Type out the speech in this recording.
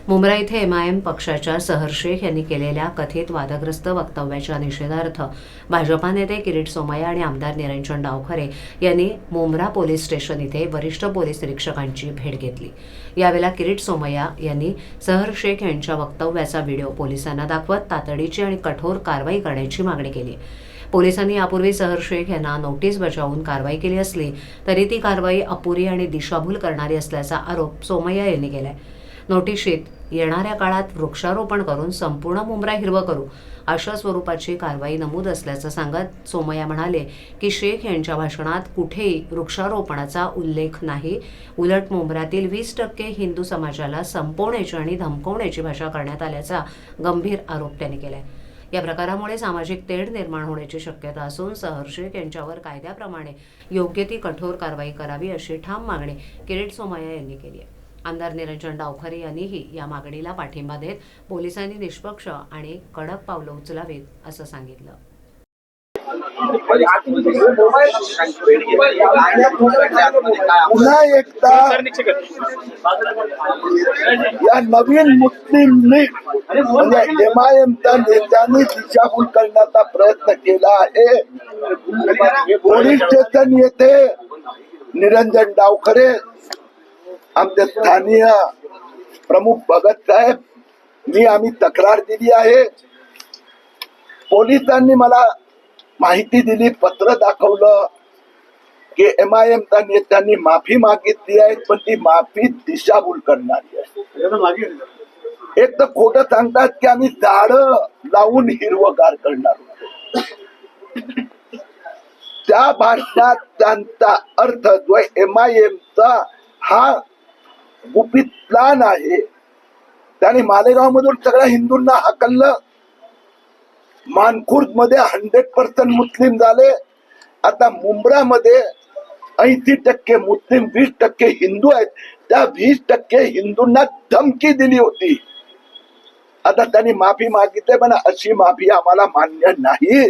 मुंब्रा इथे एमआयएम पक्षाच्या सहर शेख यांनी केलेल्या कथित वादग्रस्त वक्तव्याच्या निषेधार्थ भाजपा नेते किरीट सोमय्या आणि आमदार निरंजन डावखरे यांनी मुंब्रा पोलीस स्टेशन इथे वरिष्ठ पोलीस निरीक्षकांची भेट घेतली। यावेळेला किरीट सोमय्या यांनी सहर शेख यांच्या वक्तव्याचा व्हिडिओ पोलिसांना दाखवत तातडीची आणि कठोर कारवाई करण्याची मागणी केली। पोलिसांनी यापूर्वी सहर शेख यांना नोटीस बजावून कारवाई केली असली तरी ती कारवाई अपुरी आणि दिशाभूल करणारी असल्याचा आरोप सोमय्या यांनी केलाय। नोटीशीत येणाऱ्या काळात वृक्षारोपण करून संपूर्ण मुंब्रा हिरवं करू अशा स्वरूपाची कारवाई नमूद असल्याचं सांगत सोमय्या म्हणाले की शेख यांच्या भाषणात कुठेही वृक्षारोपणाचा उल्लेख नाही, उलट मुंब्र्यातील 20% हिंदू समाजाला संपवण्याची आणि धमकवण्याची भाषा करण्यात आल्याचा गंभीर आरोप त्यांनी केलाय। या प्रकारामुळे सामाजिक तेढ निर्माण होण्याची शक्यता असून सहर शेख यांच्यावर कायद्याप्रमाणे योग्य ती कठोर कारवाई करावी अशी ठाम मागणी किरीट सोमय्या यांनी केली आहे। आमदार निरंजन डावखरे यांनीही या मागणीला पाठिंबा देत पोलिसांनी निष्पक्ष आणि कडक पावलं उचलावीत असं सांगितलं। पुन्हा एकदा या नवीन मुस्लिम लीग म्हणजे एमआयएमच्या नेत्यांनी दिशाभूल करण्याचा प्रयत्न केला आहे। पोलीस स्टेशन येथे निरंजन डावखरे आमचे स्थानीय प्रमुख भगत साहेब आम्ही तक्रार दिली आहे। पोलिसांनी मला माहिती दिली, पत्र दाखवलं की एमआयएमच्या नेत्यांनी माफी मागितली आहे, पण ती माफी दिशाभूल करणारी आहे। एक तर खोटं सांगतात की आम्ही झाडं लावून हिरवगार करणार होतो। त्या भाषणात त्यांचा अर्थ जो एमआयएमचा हा गुपित प्लान आहे, त्याने मालेगाव मधून सगळ्या हिंदूंना हाकललं। मानखुर्द मध्ये 100% मुस्लिम झाले। आता मुंब्रा मध्ये 80% मुस्लिम 20% हिंदू आहेत। त्या 20% हिंदूंना धमकी दिली होती। आता त्यांनी माफी मागितली, पण अशी माफी आम्हाला मान्य नाही।